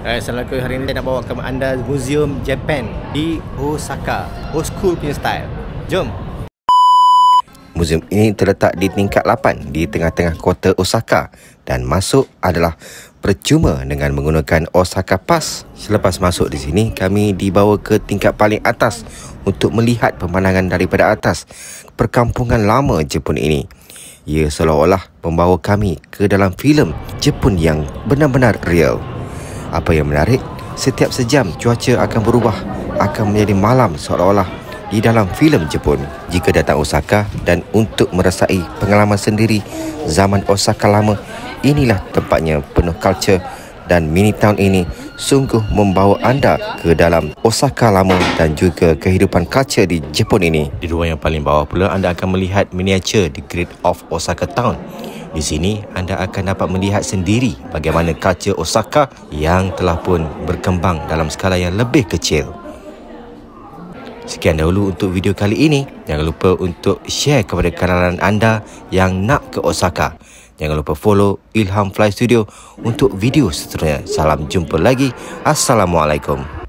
Assalamualaikum. Hari ini saya nak bawa ke anda Museum Japan di Osaka. Old school punya style. Jom. Museum ini terletak di tingkat 8 di tengah-tengah kota Osaka dan masuk adalah percuma dengan menggunakan Osaka Pass. Selepas masuk di sini, kami dibawa ke tingkat paling atas untuk melihat pemandangan daripada atas perkampungan lama Jepun ini. Ia seolah-olah membawa kami ke dalam filem Jepun yang benar-benar real. Apa yang menarik, setiap sejam cuaca akan berubah, akan menjadi malam seolah-olah di dalam filem Jepun. Jika datang Osaka dan untuk merasai pengalaman sendiri zaman Osaka lama, inilah tempatnya penuh culture dan mini town ini sungguh membawa anda ke dalam Osaka lama dan juga kehidupan culture di Jepun ini. Di ruang yang paling bawah pula anda akan melihat miniatur The Grid of Osaka Town. Di sini anda akan dapat melihat sendiri bagaimana culture Osaka yang telah pun berkembang dalam skala yang lebih kecil. Sekian dahulu untuk video kali ini. Jangan lupa untuk share kepada kalangan anda yang nak ke Osaka. Jangan lupa follow Ilham Fly Studio untuk video seterusnya. Salam jumpa lagi. Assalamualaikum.